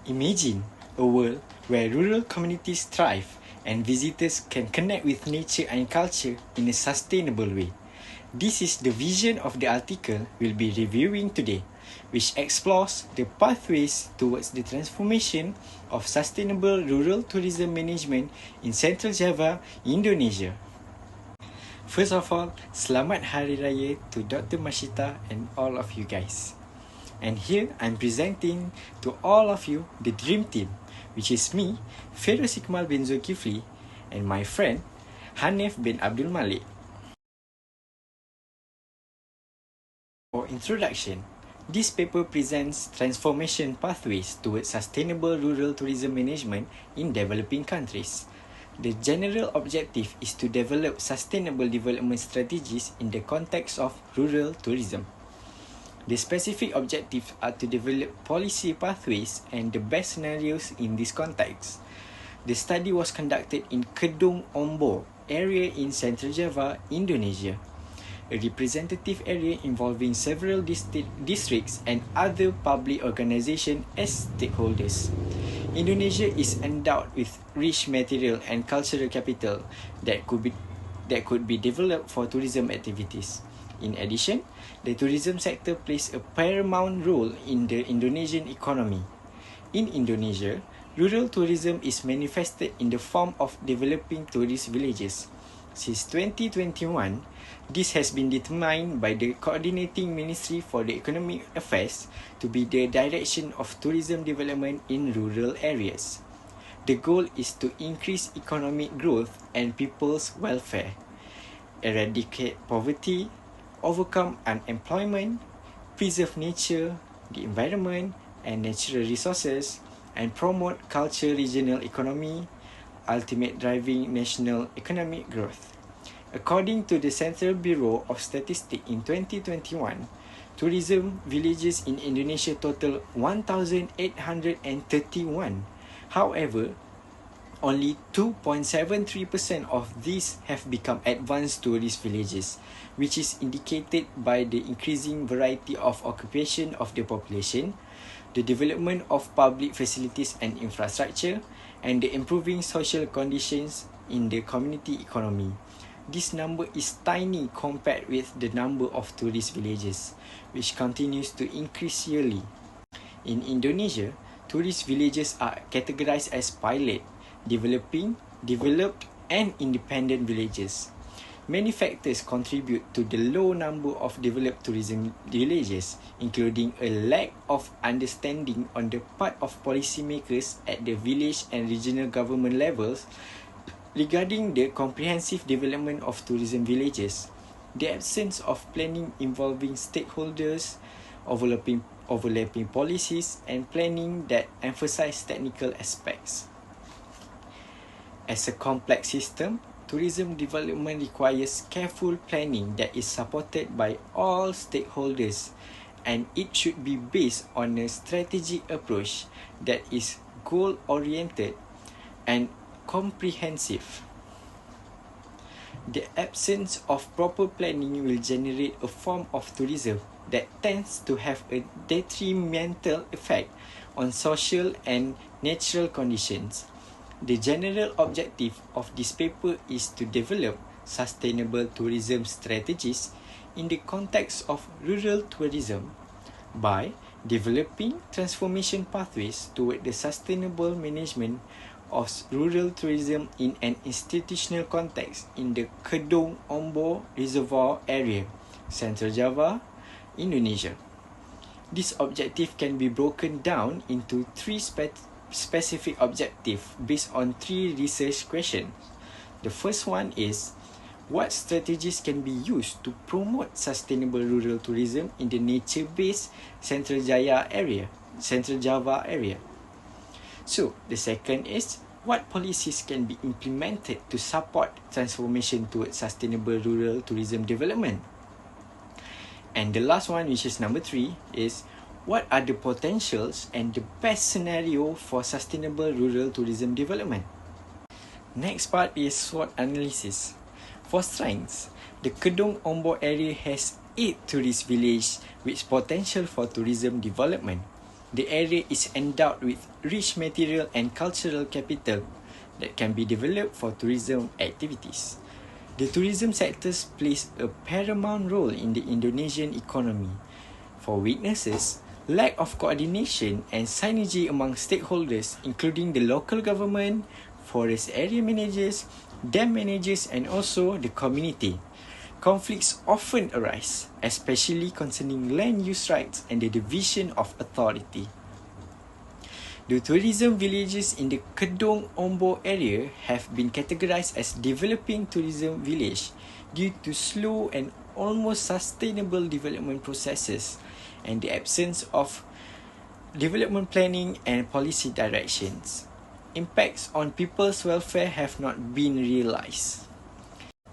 Imagine a world where rural communities thrive and visitors can connect with nature and culture in a sustainable way. This is the vision of the article we'll be reviewing today, which explores the pathways towards the transformation of sustainable rural tourism management in Central Java, Indonesia. First of all, Selamat Hari Raya to Dr. Mashita and all of you guys. And here I'm presenting to all of you the dream team, which is me, Feroz Ikhmal bin Zulkifli, and my friend Hanif bin Abdul Malek. For introduction, this paper presents transformation pathways towards sustainable rural tourism management in developing countries. The general objective is to develop sustainable development strategies in the context of rural tourism. The specific objectives are to develop policy pathways and the best scenarios in this context. The study was conducted in Kedung Ombor area in Central Java, Indonesia, a representative area involving several districts and other public organizations as stakeholders. Indonesia is endowed with rich material and cultural capital that could be developed for tourism activities. In addition, the tourism sector plays a paramount role in the Indonesian economy. In Indonesia, rural tourism is manifested in the form of developing tourist villages. Since 2021, this has been determined by the Coordinating Ministry for the Economic Affairs to be the direction of tourism development in rural areas. The goal is to increase economic growth and people's welfare, eradicate poverty, overcome unemployment, preserve nature, the environment and natural resources, and promote culture regional economy, ultimate driving national economic growth. According to the Central Bureau of Statistics in 2021, tourism villages in Indonesia total 1,831. However, only 2.73% of these have become advanced tourist villages, which is indicated by the increasing variety of occupation of the population, the development of public facilities and infrastructure, and the improving social conditions in the community economy. This number is tiny compared with the number of tourist villages, which continues to increase yearly. In Indonesia, tourist villages are categorized as pilot, developed, and independent villages. Many factors contribute to the low number of developed tourism villages, including a lack of understanding on the part of policymakers at the village and regional government levels regarding the comprehensive development of tourism villages, the absence of planning involving stakeholders, overlapping policies, and planning that emphasize technical aspects. As a complex system, tourism development requires careful planning that is supported by all stakeholders, and it should be based on a strategic approach that is goal-oriented and comprehensive. The absence of proper planning will generate a form of tourism that tends to have a detrimental effect on social and natural conditions. The general objective of this paper is to develop sustainable tourism strategies in the context of rural tourism by developing transformation pathways toward the sustainable management of rural tourism in an institutional context in the Kedung Ombor Reservoir area, Central Java, Indonesia. This objective can be broken down into three specific objectives based on three research questions. The first one is, what strategies can be used to promote sustainable rural tourism in the nature-based Central Java area? So, the second is, what policies can be implemented to support transformation towards sustainable rural tourism development? And the last one, which is number 3, is, what are the potentials and the best scenario for sustainable rural tourism development? Next part is SWOT analysis. For strengths, the Kedung Ombor area has 8 tourist villages with potential for tourism development. the area is endowed with rich material and cultural capital that can be developed for tourism activities. The tourism sector plays a paramount role in the Indonesian economy. For weaknesses, lack of coordination and synergy among stakeholders, including the local government, forest area managers, dam managers, and also the community. Conflicts often arise, especially concerning land use rights and the division of authority. The tourism villages in the Kedong Ombo area have been categorized as developing tourism village due to slow and almost sustainable development processes and the absence of development planning and policy directions. Impacts on people's welfare have not been realized.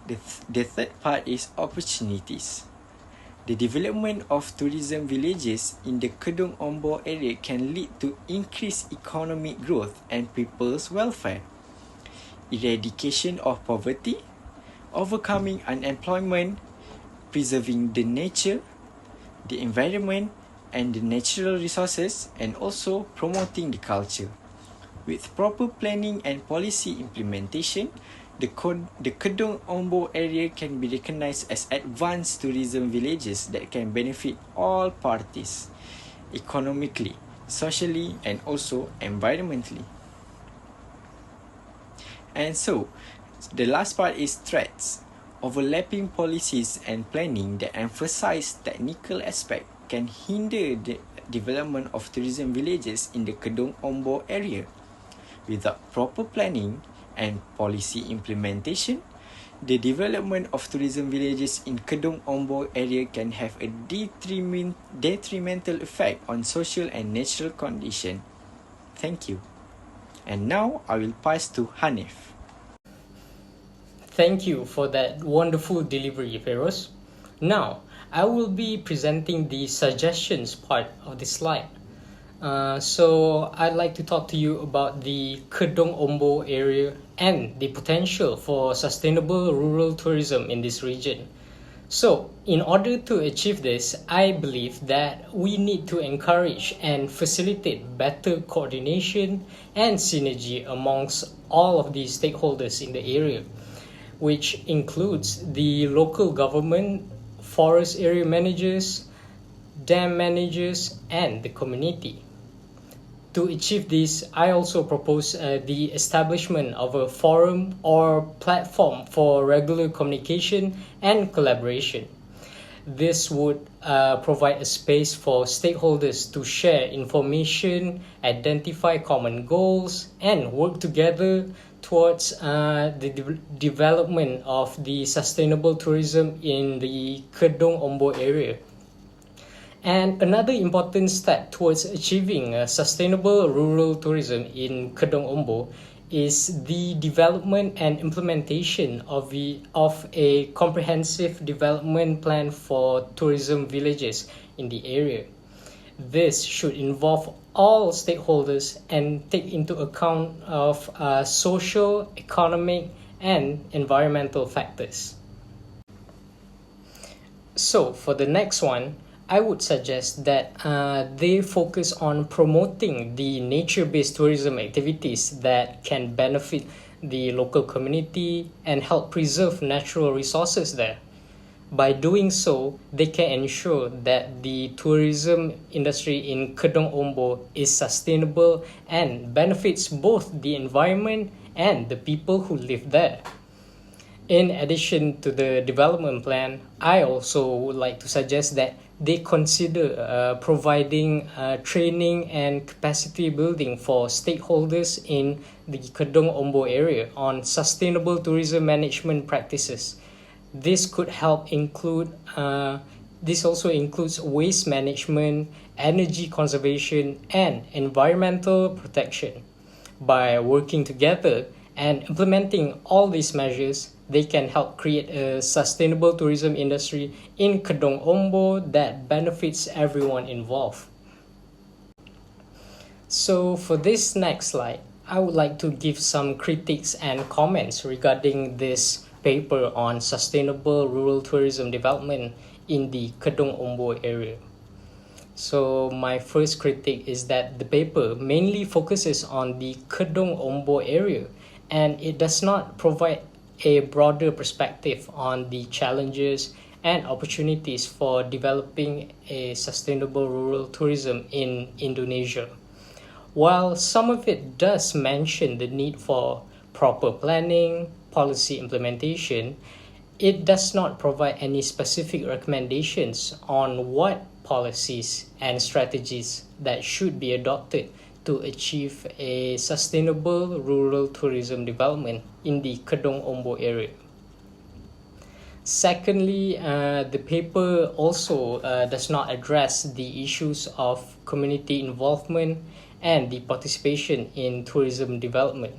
The third part is opportunities. The development of tourism villages in the Kedong Ombo area can lead to increased economic growth and people's welfare, eradication of poverty, overcoming unemployment, preserving the nature, the environment, and the natural resources, and also promoting the culture. With proper planning and policy implementation, the Kedong Ombo area can be recognized as advanced tourism villages that can benefit all parties, economically, socially, and also environmentally. And so, the last part is threats. Overlapping policies and planning that emphasize technical aspects can hinder the development of tourism villages in the Kedong Ombo area. Without proper planning and policy implementation, the development of tourism villages in Kedong Ombo area can have a detrimental effect on social and natural conditions. Thank you. And now I will pass to Hanif. Thank you for that wonderful delivery, Feroz. Now, I will be presenting the suggestions part of the slide. So I'd like to talk to you about the Kedong Ombo area and the potential for sustainable rural tourism in this region. So, in order to achieve this, I believe that we need to encourage and facilitate better coordination and synergy amongst all of these stakeholders in the area, which includes the local government, forest area managers, dam managers, and the community. To achieve this, I also propose the establishment of a forum or platform for regular communication and collaboration. This would provide a space for stakeholders to share information, identify common goals, and work together towards the development of the sustainable tourism in the Kedong Ombo area. And another important step towards achieving sustainable rural tourism in Kedong Ombo is the development and implementation of a comprehensive development plan for tourism villages in the area. This should involve all stakeholders and take into account of social, economic, and environmental factors. So for the next one, I would suggest that they focus on promoting the nature-based tourism activities that can benefit the local community and help preserve natural resources there. By doing so, they can ensure that the tourism industry in Kedong Ombo is sustainable and benefits both the environment and the people who live there. In addition to the development plan, I also would like to suggest that they consider providing training and capacity building for stakeholders in the Kedong Ombo area on sustainable tourism management practices. This could help include, this also includes waste management, energy conservation, and environmental protection. By working together and implementing all these measures, they can help create a sustainable tourism industry in Kedong Ombo that benefits everyone involved. So for this next slide, I would like to give some critiques and comments regarding this paper on sustainable rural tourism development in the Kedong Ombo area. So my first critique is that the paper mainly focuses on the Kedong Ombo area, and it does not provide a broader perspective on the challenges and opportunities for developing a sustainable rural tourism in Indonesia. While some of it does mention the need for proper planning, policy implementation, it does not provide any specific recommendations on what policies and strategies that should be adopted to achieve a sustainable rural tourism development in the Kedong Ombo area. Secondly, the paper also does not address the issues of community involvement and the participation in tourism development.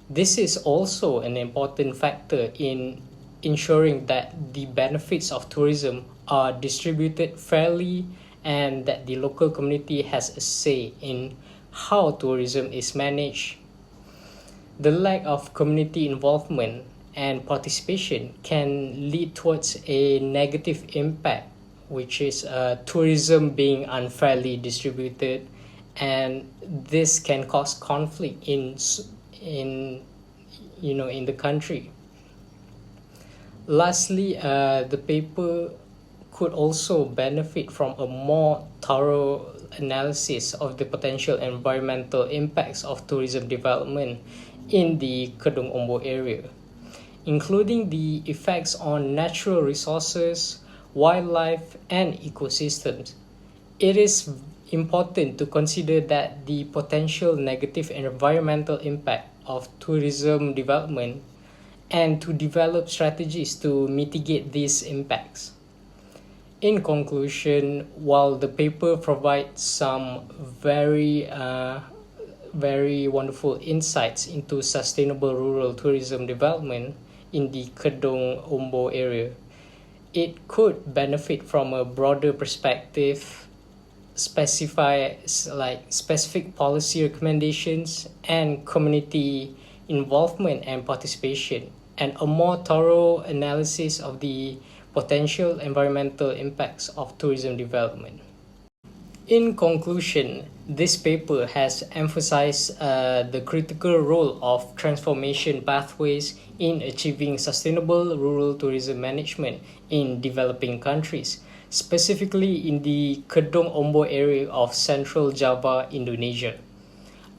This is also an important factor in ensuring that the benefits of tourism are distributed fairly and that the local community has a say in how tourism is managed. The lack of community involvement and participation can lead towards a negative impact, which is tourism being unfairly distributed, and this can cause conflict in the country. Lastly, the paper could also benefit from a more thorough analysis of the potential environmental impacts of tourism development in the Kedong Ombo area, including the effects on natural resources, wildlife, and ecosystems. It is important to consider that the potential negative environmental impact of tourism development and to develop strategies to mitigate these impacts. In conclusion, while the paper provides some very wonderful insights into sustainable rural tourism development in the Kedong Ombo area, it could benefit from a broader perspective, specific policy recommendations and community involvement and participation, and a more thorough analysis of the potential environmental impacts of tourism development. In conclusion, this paper has emphasized the critical role of transformation pathways in achieving sustainable rural tourism management in developing countries, specifically in the Kedong Ombo area of central Jabar, Indonesia.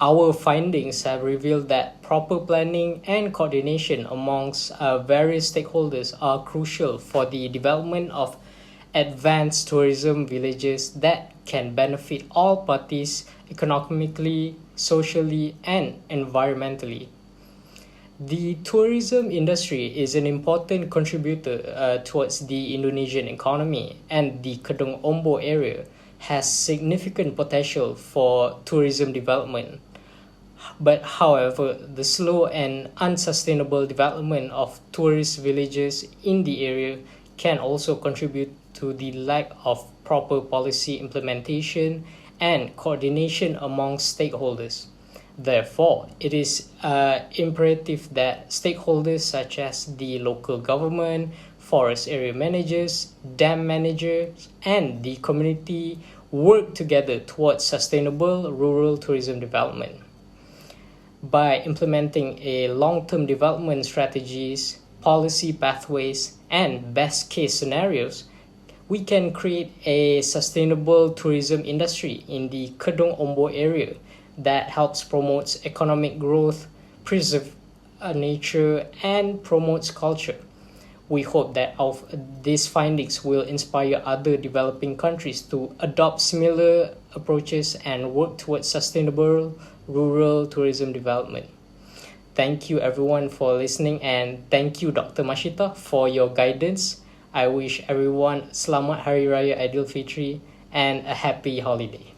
Our findings have revealed that proper planning and coordination amongst various stakeholders are crucial for the development of advanced tourism villages that can benefit all parties economically, socially, and environmentally. The tourism industry is an important contributor towards the Indonesian economy, and the Kedong Ombo area has significant potential for tourism development. But however, the slow and unsustainable development of tourist villages in the area can also contribute to the lack of proper policy implementation and coordination among stakeholders. Therefore, it is imperative that stakeholders such as the local government, forest area managers, dam managers, and the community work together towards sustainable rural tourism development. By implementing a long-term development strategies, policy pathways, and best case scenarios, we can create a sustainable tourism industry in the Kedong Ombo area that helps promotes economic growth, preserve nature, and promotes culture. We hope that these findings will inspire other developing countries to adopt similar approaches and work towards sustainable rural tourism development. Thank you everyone for listening, and thank you Dr. Mashita for your guidance. I wish everyone Selamat Hari Raya Aidilfitri and a happy holiday.